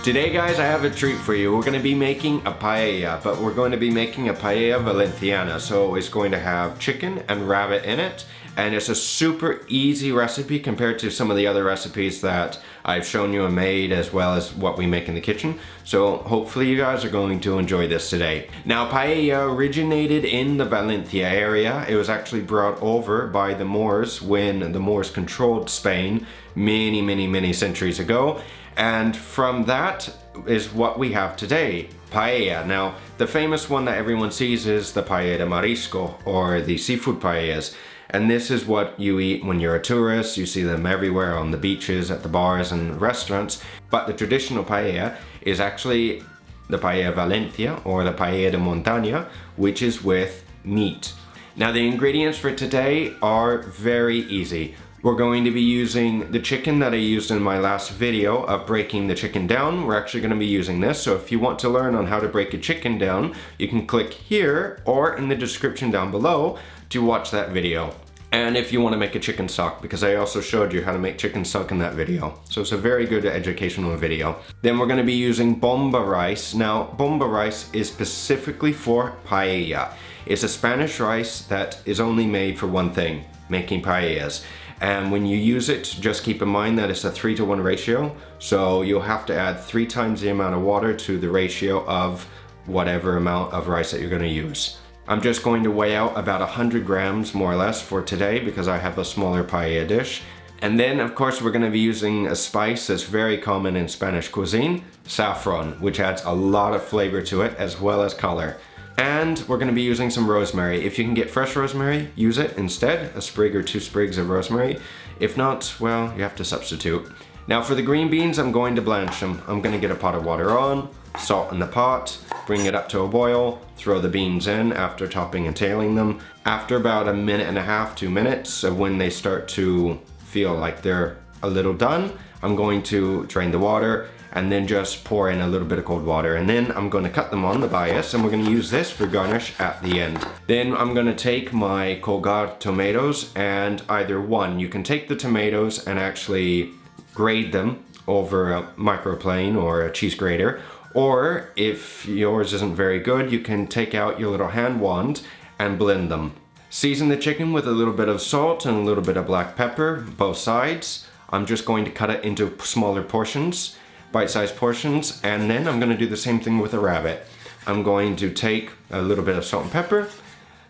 Today guys, I have a treat for you. We're going to be making a paella, but we're going to be making a paella valenciana. So it's going to have chicken and rabbit in it, and it's a super easy recipe compared to some of the other recipes that I've shown you and made, as well as what we make in the kitchen. So hopefully you guys are going to enjoy this today. Now, paella originated in the Valencia area. It was actually brought over by the Moors when the Moors controlled Spain many centuries ago. And from that is what we have today, paella. Now, the famous one that everyone sees is the paella de marisco, or the seafood paellas. And this is what you eat when you're a tourist. You see them everywhere on the beaches, at the bars and restaurants. But the traditional paella is actually the paella Valencia, or the paella de montaña, which is with meat. Now, the ingredients for today are very easy. We're going to be using the chicken that I used in my last video of breaking the chicken down. We're actually going to be using this, so if you want to learn on how to break a chicken down, you can click here or in the description down below to watch that video. And if you want to make a chicken stock, because I also showed you how to make chicken stock in that video. So it's a very good educational video. Then we're going to be using bomba rice. Now, bomba rice is specifically for paella. It's a Spanish rice that is only made for one thing, making paellas. And when you use it, just keep in mind that it's a 3-to-1 ratio. So you'll have to add 3 times the amount of water to the ratio of whatever amount of rice that you're going to use. I'm just going to weigh out about 100 grams more or less for today because I have a smaller paella dish. And then of course we're going to be using a spice that's very common in Spanish cuisine, saffron, which adds a lot of flavor to it as well as color. And we're going to be using some rosemary. If you can get fresh rosemary, use it instead, a sprig or 2 sprigs of rosemary. If not, well, you have to substitute. Now for the green beans, I'm going to blanch them. I'm going to get a pot of water on, salt in the pot, bring it up to a boil, throw the beans in after topping and tailing them. After about 1.5 minutes, 2 minutes of when they start to feel like they're a little done, I'm going to drain the water and then just pour in a little bit of cold water. And then I'm gonna cut them on the bias, and we're gonna use this for garnish at the end. Then I'm gonna take my Colgate tomatoes, and either one, you can take the tomatoes and actually grate them over a microplane or a cheese grater, or if yours isn't very good, you can take out your little hand wand and blend them. Season the chicken with a little bit of salt and a little bit of black pepper, both sides. I'm just going to cut it into smaller portions, bite-sized portions, and then I'm going to do the same thing with the rabbit. I'm going to take a little bit of salt and pepper,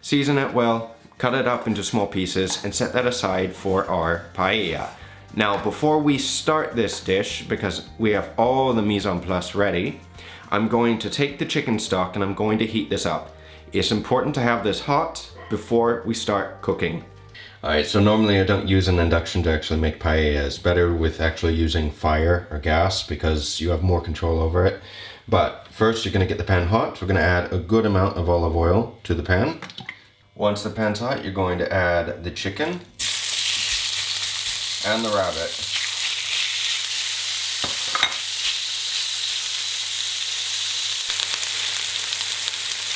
season it well, cut it up into small pieces, and set that aside for our paella. Now, before we start this dish, because we have all the mise en place ready, I'm going to take the chicken stock and I'm going to heat this up. It's important to have this hot before we start cooking. Alright, so normally I don't use an induction to actually make paella. It's better with actually using fire or gas because you have more control over it. But first you're going to get the pan hot. We're going to add a good amount of olive oil to the pan. Once the pan's hot, you're going to add the chicken and the rabbit.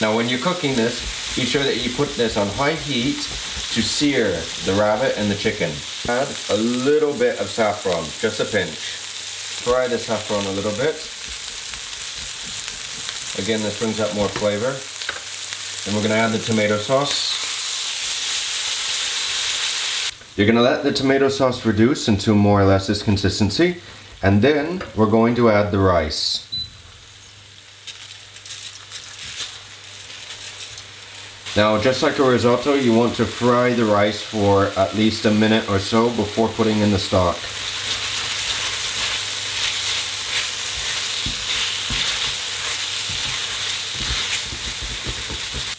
Now when you're cooking this, be sure that you put this on high heat to sear the rabbit and the chicken. Add a little bit of saffron, just a pinch. Fry the saffron a little bit. Again, this brings up more flavor. Then we're going to add the tomato sauce. You're going to let the tomato sauce reduce into more or less this consistency, and then we're going to add the rice. Now, just like a risotto, you want to fry the rice for at least a minute or so before putting in the stock.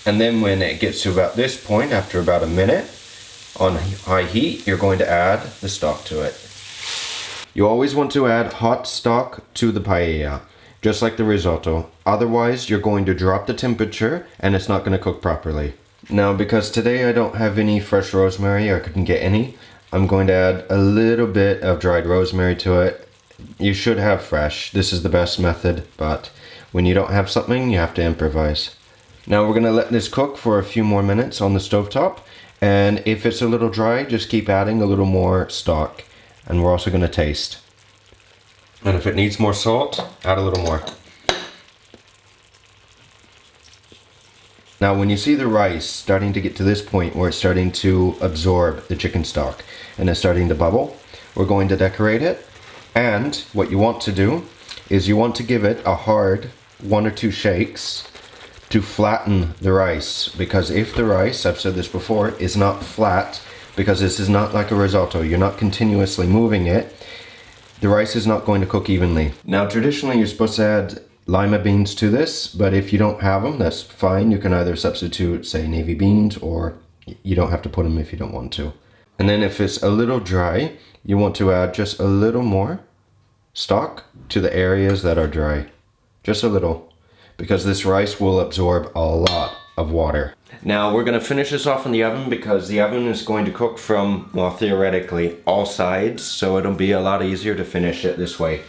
And then when it gets to about this point, after about a minute, on high heat, you're going to add the stock to it. You always want to add hot stock to the paella, just like the risotto. Otherwise, you're going to drop the temperature and it's not going to cook properly. Now, because today I don't have any fresh rosemary, I couldn't get any, I'm going to add a little bit of dried rosemary to it. You should have fresh. This is the best method, but when you don't have something, you have to improvise. Now we're going to let this cook for a few more minutes on the stovetop, and if it's a little dry, just keep adding a little more stock. And we're also going to taste. And if it needs more salt, add a little more. Now when you see the rice starting to get to this point where it's starting to absorb the chicken stock and it's starting to bubble, we're going to decorate it. And what you want to do is you want to give it a hard 1 or 2 shakes to flatten the rice, because if the rice, I've said this before, is not flat, because this is not like a risotto, you're not continuously moving it, the rice is not going to cook evenly. Now traditionally you're supposed to add lima beans to this, but if you don't have them, that's fine. You can either substitute, say, navy beans, or you don't have to put them if you don't want to. And then if it's a little dry, you want to add just a little more stock to the areas that are dry. Just a little, because this rice will absorb a lot of water. Now we're going to finish this off in the oven, because the oven is going to cook from, well, theoretically, all sides, so it'll be a lot easier to finish it this way.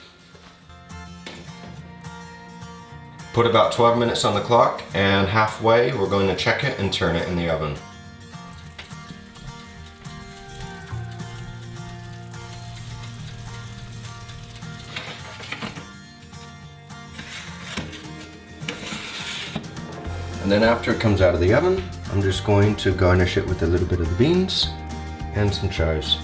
Put about 12 minutes on the clock, and halfway we're going to check it and turn it in the oven. And then after it comes out of the oven, I'm just going to garnish it with a little bit of the beans and some chives.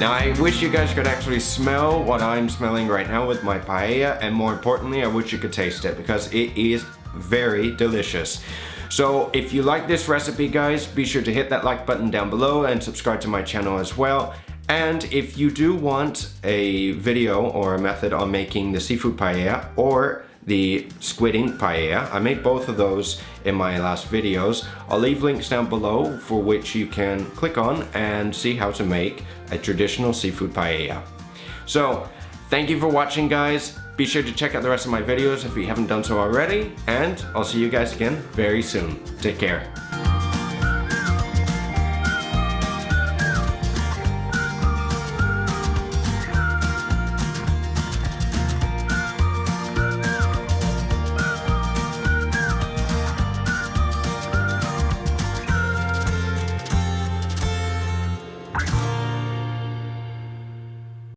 Now I wish you guys could actually smell what I'm smelling right now with my paella, and more importantly I wish you could taste it, because it is very delicious. So if you like this recipe, guys, be sure to hit that like button down below and subscribe to my channel as well. And if you do want a video or a method on making the seafood paella or the squid ink paella, I made both of those in my last videos. I'll leave links down below for which you can click on and see how to make a traditional seafood paella. So thank you for watching, guys. Be sure to check out the rest of my videos if you haven't done so already, and I'll see you guys again very soon. Take care.